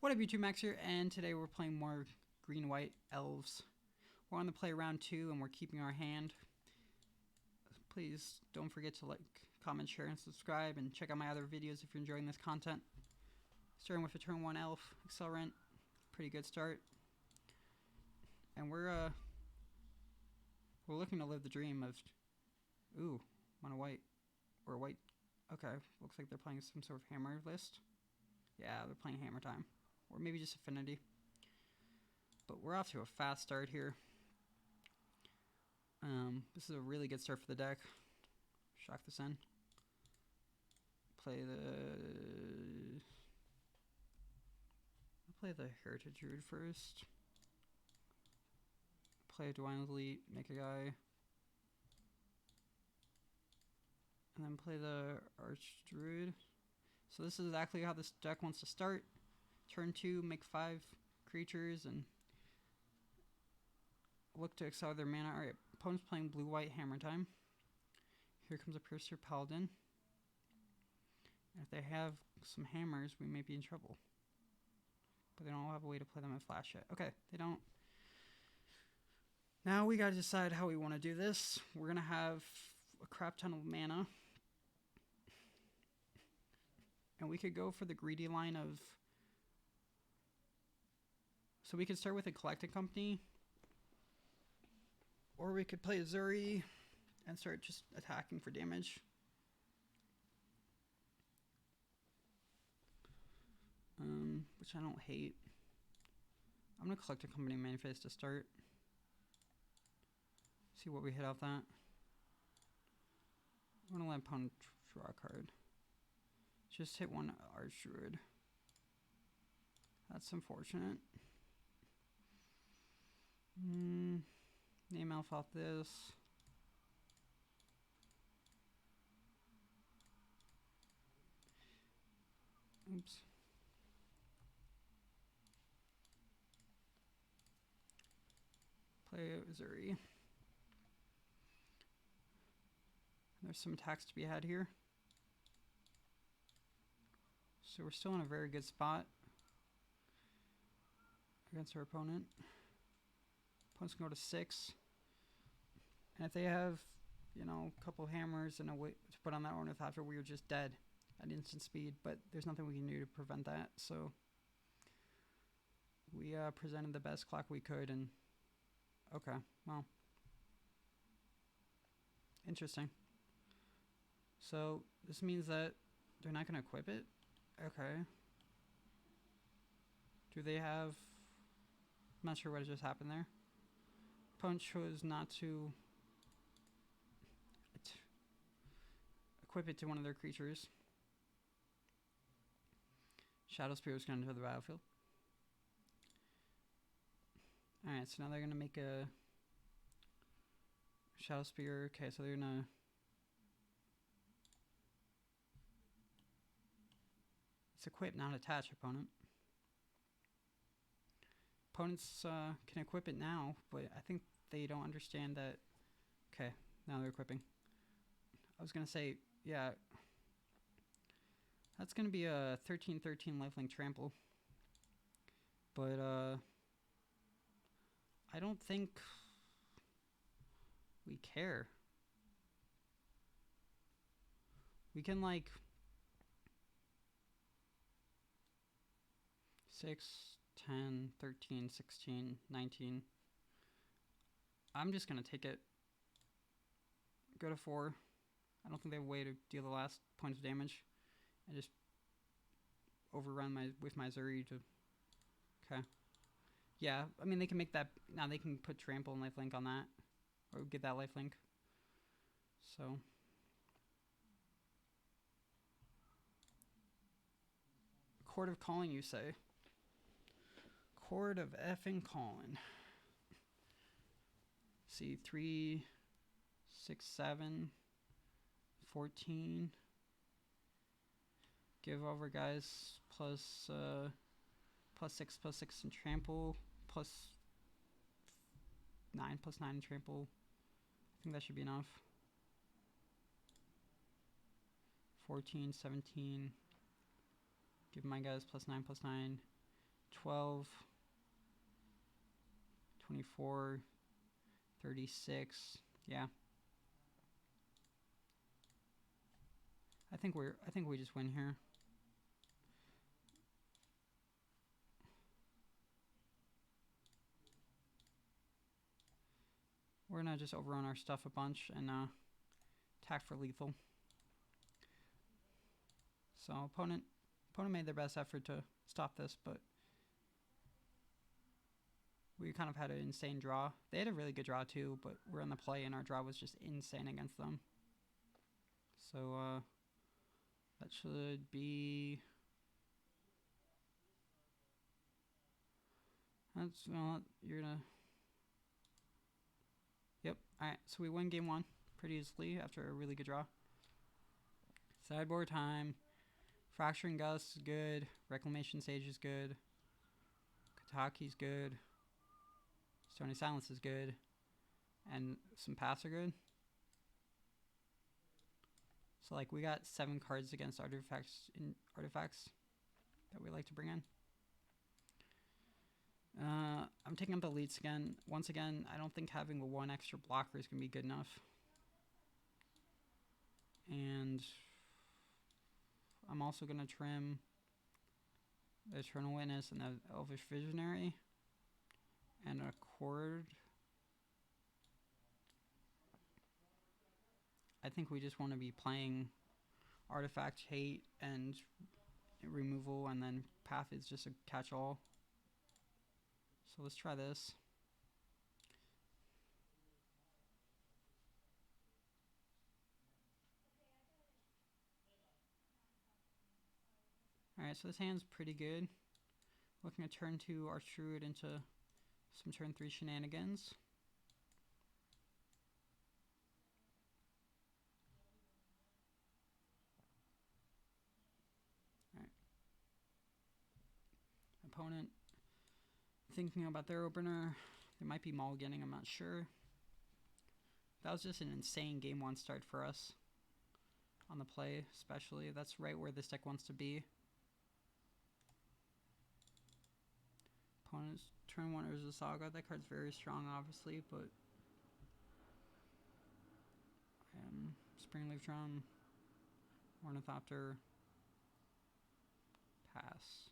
What up, YouTube? Max here, and today we're playing more green-white elves. We're on the play round 2, and we're keeping our hand. Please don't forget to like, comment, share, and subscribe, and check out my other videos if you're enjoying this content. Starting with a turn 1 elf, Accelerant, pretty good start. And we're looking to live the dream of, ooh, mono white, or white. Okay, looks like they're playing some sort of hammer list. Yeah, they're playing hammer time. Or maybe just affinity. But we're off to a fast start here. This is a really good start for the deck. Shock this in. Play the Heritage Druid first. Play a Dwynen Elite, make a guy. And then play the Archdruid. So this is exactly how this deck wants to start. Turn 2, make 5 creatures, and look to exile their mana. Alright, opponent's playing blue-white hammer time. Here comes a Piercer Paladin. And if they have some hammers, we may be in trouble. But they don't have a way to play them in flash yet. Okay, they don't. Now we gotta decide how we want to do this. We're gonna have a crap ton of mana. And we could go for the greedy line of... So we could start with a Collecting Company. Or we could play Ezuri and start just attacking for damage. Which I don't hate. I'm going to Collecting Company main phase to start. See what we hit off that. I'm going to let opponent draw a card. Just hit one Archdruid. That's unfortunate. Name elf off this. Oops. Play Ezuri. There's some attacks to be had here. So we're still in a very good spot against our opponent. Opponents can go to 6. And if they have, you know, a couple hammers and a way to put on that Ornithopter, we are just dead at instant speed. But there's nothing we can do to prevent that. So we presented the best clock we could. And okay, well, interesting. So this means that they're not going to equip it. Okay. Do they have... I'm not sure what just happened there. Opponent chose not to equip it to one of their creatures. Shadow Spear was going to enter the battlefield. Alright, so now they're going to make a Shadow Spear. Okay, so they're going to... It's equip, not attach, opponent. Opponents can equip it now, but I think they don't understand that. Okay, now they're equipping. I was going to say, yeah, that's going to be a 13/13 lifelink trample. But I don't think we care. We can, like, 6, 10, 13, 16, 19. I'm just going to take it. Go to 4. I don't think they have a way to deal the last point of damage. And just overrun with my Ezuri to... Okay. Yeah, I mean, they can make that... Now they can put trample and lifelink on that. Or get that lifelink. So... Chord of Calling, you say? Chord of effing Calling. See, 3, 6, 7, 14. Give over, guys. Plus 6 in trample. Plus 9 in trample. I think that should be enough. 14, 17. Give my guys +9/+9. 12, 24, 36. Yeah. I think we just win here. We're gonna just overrun our stuff a bunch and attack for lethal. So opponent made their best effort to stop this, but we kind of had an insane draw. They had a really good draw too, but we're in the play and our draw was just insane against them. So that should be... That's, well, you're gonna... Yep, alright, so we win game 1 pretty easily after a really good draw. Sideboard time. Fracturing Gust is good. Reclamation Sage is good. Kataki's good. Stony Silence is good. And some paths are good. So like we got 7 cards against artifacts that we like to bring in. I'm taking up the elites again. Once again, I don't think having a 1 extra blocker is going to be good enough. And I'm also going to trim the Eternal Witness and the Elvish Visionary and a Chord. I think we just want to be playing artifact hate and removal, and then path is just a catch-all. So let's try this. Alright, so this hand's pretty good. Looking at turn 2 Archdruid into some turn 3 shenanigans. Alright. Opponent thinking about their opener. They might be mulliganing, I'm not sure. That was just an insane game 1 start for us. On the play, especially. That's right where this deck wants to be. Opponent's turn 1 Urza Saga. That card's very strong, obviously, but Springleaf Drum, Ornithopter, pass.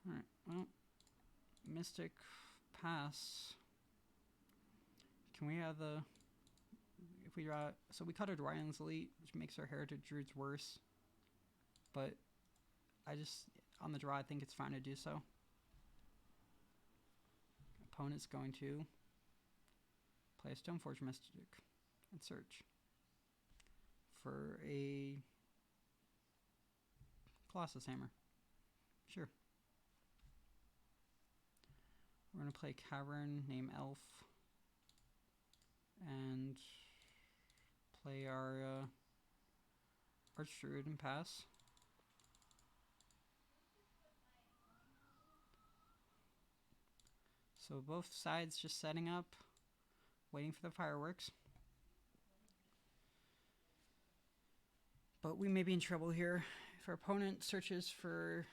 Alright, well, Mystic, pass. Can we have the... If we draw... So we cut our Dwynen's Elite, which makes our Heritage Druids worse. But I just... On the draw, I think it's fine to do so. Opponent's going to play a Stoneforge Mystic and search for a Colossus Hammer. Sure. We're going to play Cavern, name Elf, and play our Archdruid and pass. So both sides just setting up, waiting for the fireworks. But we may be in trouble here. If our opponent searches for,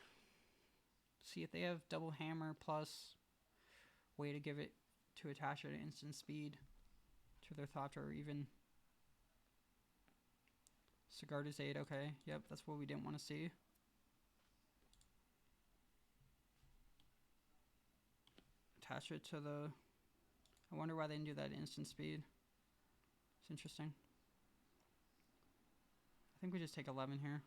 see if they have double hammer plus way to give it to attach at instant speed to their thought, or even Sigarda's Aid. Okay, yep, that's what we didn't want to see. Attach it to the... I wonder why they didn't do that instant speed. It's interesting. I think we just take 11 here.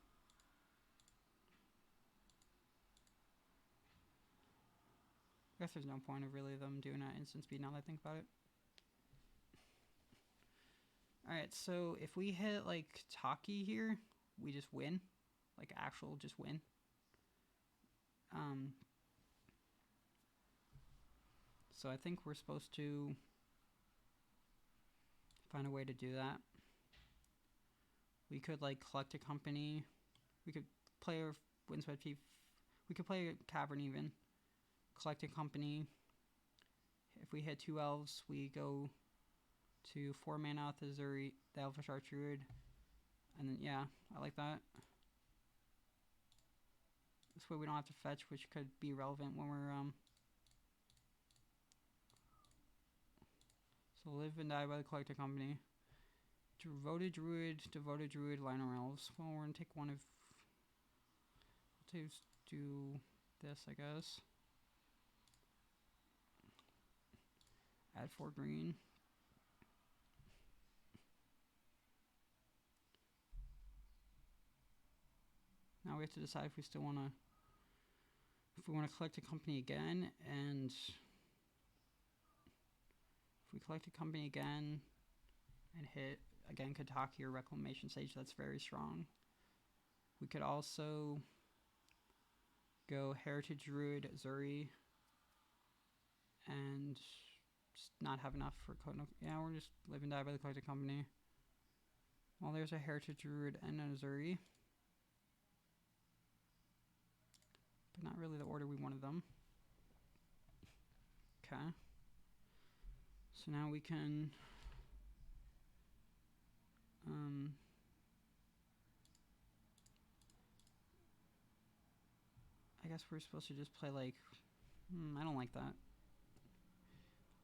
I guess there's no point of really them doing that instant speed now that I think about it. Alright, so if we hit like Taki here, we just win. Like actual just win. So I think we're supposed to find a way to do that. We could like collect a company. We could play a Windswept Heath. We could play a Cavern even. Collect a company. If we hit 2 elves, we go to 4 mana with Ezuri, the Elvish Archdruid. And then, yeah, I like that. This way we don't have to fetch, which could be relevant when we're so live and die by the Collected Company. Devoted Druid, Llanowar Elves. Well, we're gonna take one of. Let's do this, I guess. Add 4 green. Now we have to decide if we still want to, if we want to collect a company again, and if we collect a company again and hit again Kataki or Reclamation Sage, that's very strong. We could also go Heritage Druid, Ezuri, and just not have enough for yeah, we're just live and die by the Collected Company. Well, there's a Heritage Druid and an Ezuri, but not really the order we wanted them. Okay. So now we can I guess we're supposed to just play like I don't like that.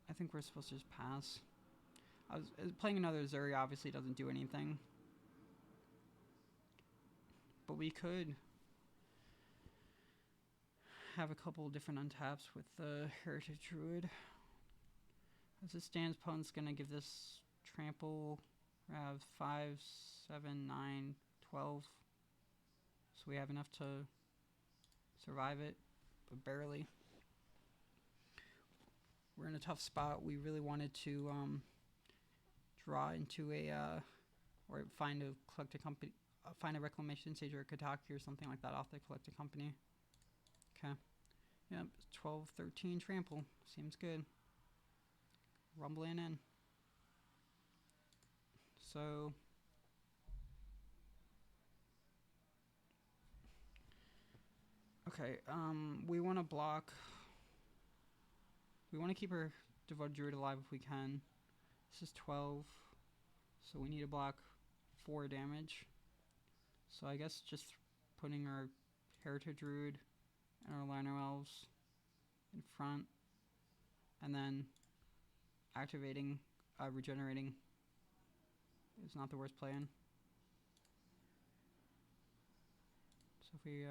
I think we're supposed to just pass. Playing another Ezuri obviously doesn't do anything, but we could have a couple different untaps with the Heritage Druid. As it stands, opponent's gonna give this trample. We have 5, 7, 9, 12. So we have enough to survive it, but barely. We're in a tough spot. We really wanted to draw into a or find a Collected Company, find a Reclamation Sage or a Kataki or something like that off the Collected Company. Okay. Yep, 12, 13 trample. Seems good. Rumbling in. So okay, we want to block. We want to keep our Devoted Druid alive if we can. This is 12, so we need to block 4 damage. So I guess just putting our Heritage Druid and our Llanowar Elves in front, and then activating, regenerating is not the worst plan. So if we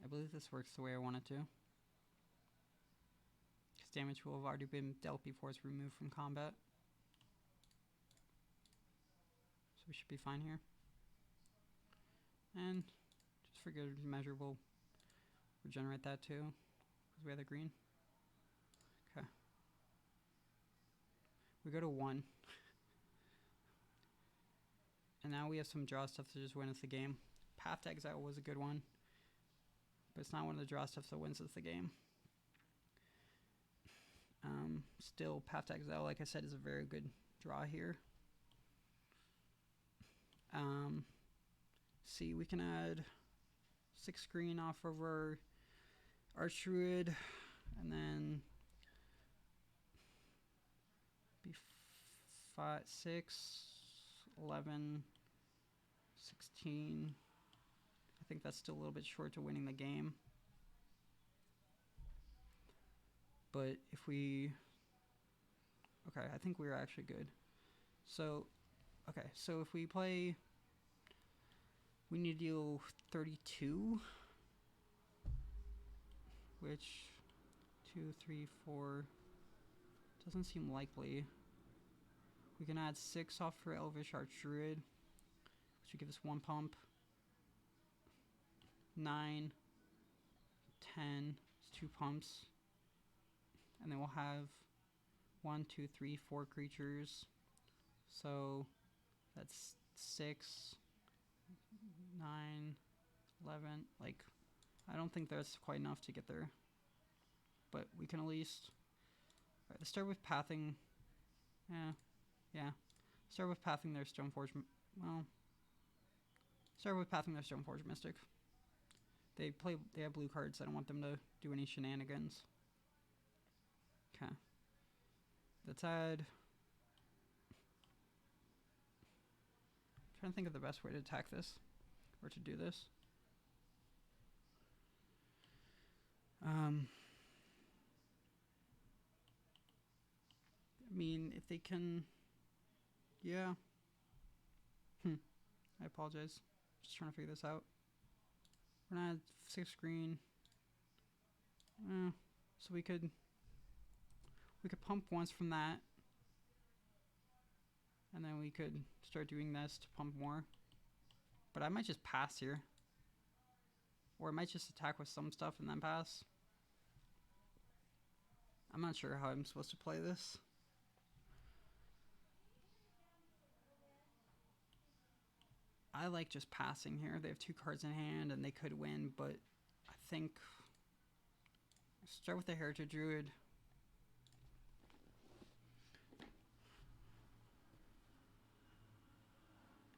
I believe this works the way I want it to, because damage will have already been dealt before it's removed from combat. So we should be fine here. And just for good measure, we'll regenerate that too, because we have the green. Okay. We go to 1. And now we have some draw stuff to just win us the game. Path to Exile was a good one, but it's not one of the draw stuff that wins us the game. Still, Path to Exile, like I said, is a very good draw here. See, we can add 6 green off of our Archdruid, and then be 5, 6, 11, 16. I think that's still a little bit short to winning the game. But if we... Okay, I think we're actually good. So, okay, so if we play... We need to deal 32. Which... 2, 3, 4... Doesn't seem likely. We can add 6 off for Elvish Archdruid, which would give us 1 pump. 9, 10, it's 2 pumps. And then we'll have 1, 2, 3, 4 creatures. So that's 6, 9, 11. Like, I don't think that's quite enough to get there. But we can at least... Alright, let's start with pathing. Yeah. Start with pathing their Stoneforge... Well... Start with pathing their Stoneforge Mystic. They have blue cards. I don't want them to do any shenanigans. Okay. Let's add trying to think of the best way to attack this, or to do this. I mean, if they can, yeah. I apologize. Just trying to figure this out. We're not 6 green. So we could pump once from that, and then we could start doing this to pump more. But I might just pass here, or I might just attack with some stuff and then pass. I'm not sure how I'm supposed to play this. I like just passing here. They have 2 cards in hand and they could win, but I think start with the Heritage Druid.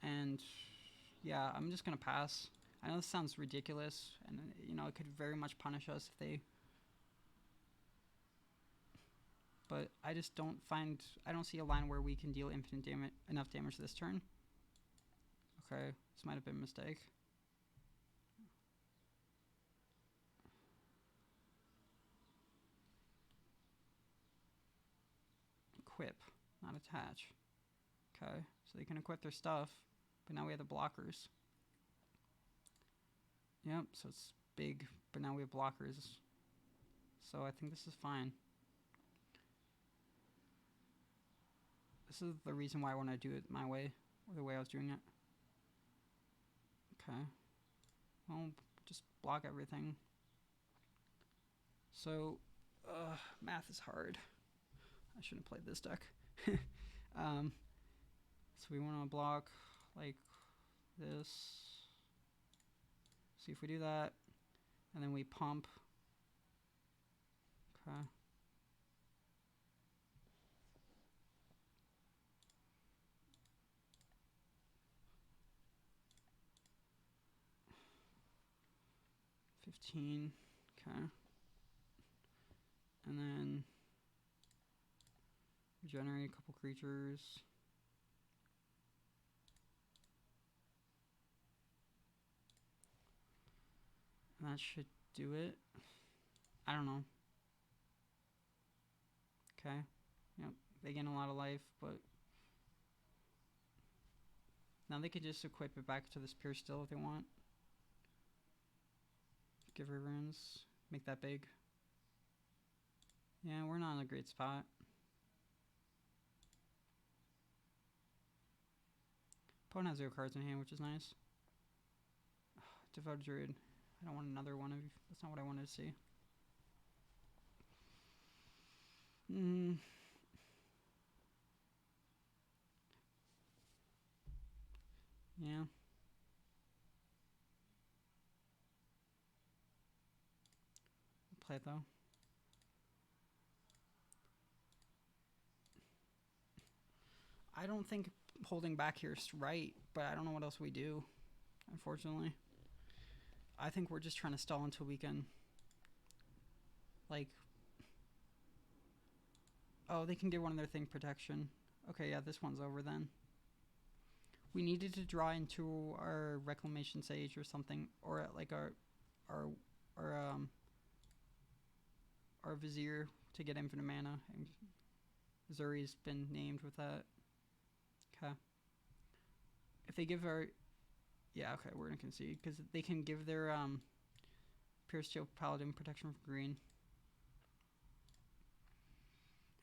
And yeah, I'm just gonna pass. I know this sounds ridiculous, and you know, it could very much punish us if they, but I just don't see a line where we can deal infinite damage, enough damage this turn. Okay, this might have been a mistake. Equip, not attach. Okay, so they can equip their stuff, but now we have the blockers. Yep, so it's big, but now we have blockers. So I think this is fine. This is the reason why I want to do it my way, or the way I was doing it. Okay. Well, just block everything. So, math is hard. I shouldn't have played this deck. So we want to block like this. See if we do that, and then we pump. Okay. $15. Okay. And then regenerate a couple creatures. And that should do it. I don't know. Okay. Yep. They gain a lot of life, but now they could just equip it back to this Pierce still if they want. Give her runes. Make that big. Yeah, we're not in a great spot. Opponent has 0 cards in hand, which is nice. Devoted Druid. I don't want another one of you. That's not what I wanted to see. Yeah. Play it though. I don't think holding back here is right, but I don't know what else we do, unfortunately. I think we're just trying to stall until we can, like, oh, they can get one of their thing protection. Okay, yeah, this one's over then. We needed to draw into our Reclamation Sage or something, or like our Vizier to get infinite mana. And Ezuri's been named with that. Okay. If they give our, yeah, okay, we're gonna concede because they can give their Pierce Steel Paladin protection for green.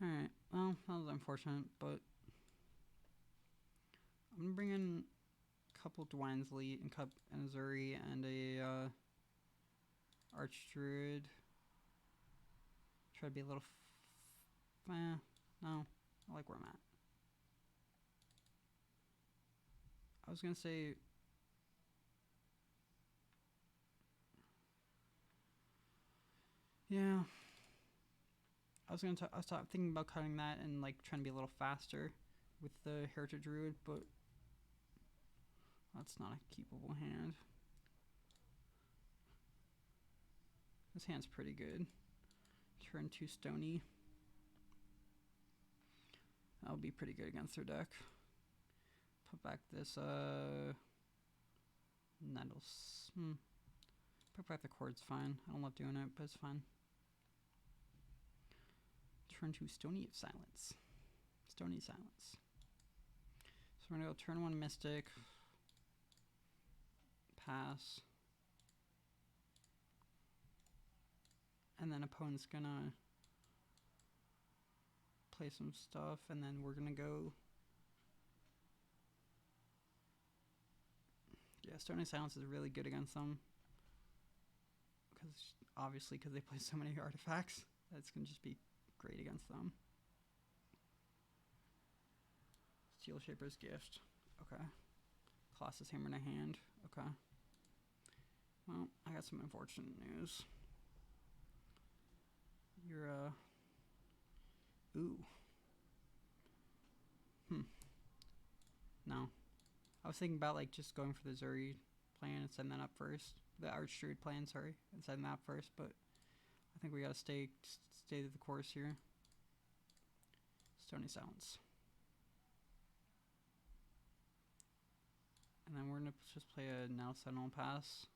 All right. Well, that was unfortunate, but I'm gonna bring in a couple Dwynen's Elite and Ezuri and a Archdruid. Try to be a little. No, I like where I'm at. I was gonna say. Yeah. I was thinking about cutting that and like trying to be a little faster with the Heritage Druid, but that's not a keepable hand. This hand's pretty good. Turn 2 Stony. That'll be pretty good against their deck. put back this Nettles. Put back the chord's fine. I don't love doing it, but it's fine. Turn to Stony Silence. Stony Silence. So we're gonna go turn 1 Mystic. Pass. And then opponent's gonna play some stuff, and then we're gonna go. Yeah, Stony Silence is really good against them. Obviously, because they play so many artifacts, that's gonna just be great against them. Steel Shaper's Gift. Okay. Colossus Hammer in a hand. Okay. Well, I got some unfortunate news. You're, ooh. No. I was thinking about, like, just going for the Ezuri plan and setting that up first. The Archdruid plan, sorry. And setting that up first, but I think we gotta stay to the course here. Stony Silence. And then we're gonna just play a Nettle Sentinel pass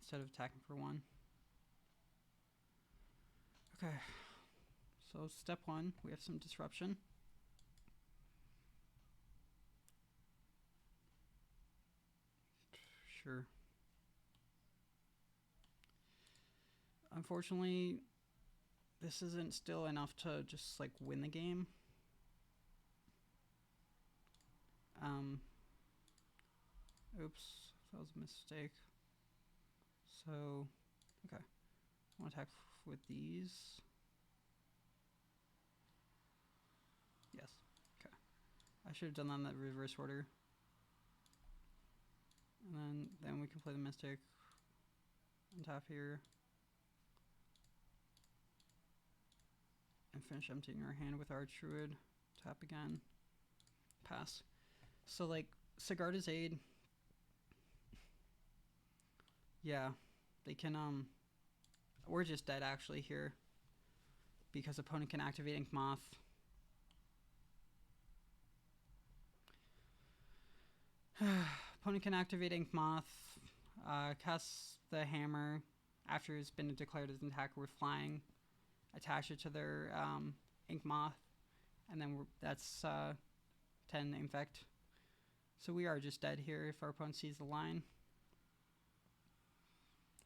instead of attacking for 1. Okay. So step 1, we have some disruption. Sure. Unfortunately, this isn't still enough to just like win the game. Oops, that was a mistake. So, okay. I want to attack with these. Yes. Okay. I should have done that in that reverse order. And then we can play the Mystic and tap here. And finish emptying our hand with Archdruid. Tap again. Pass. So like Sigarda's Aid. Yeah. They can we're just dead actually here. Because opponent can activate Ink Moth. Opponent can activate Ink Moth, cast the hammer after it's been declared as an attacker with flying, attach it to their Ink Moth, and then that's 10 infect. So we are just dead here if our opponent sees the line,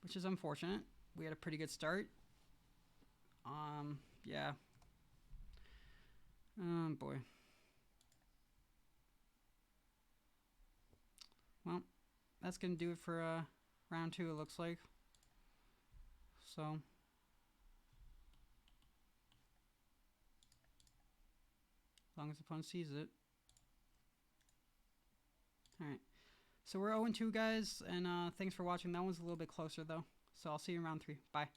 which is unfortunate. We had a pretty good start. Yeah. Oh boy. Well, that's going to do it for round 2, it looks like. So, as long as the opponent sees it. Alright. So we're 0-2, guys, and thanks for watching. That one's a little bit closer, though. So I'll see you in round 3. Bye.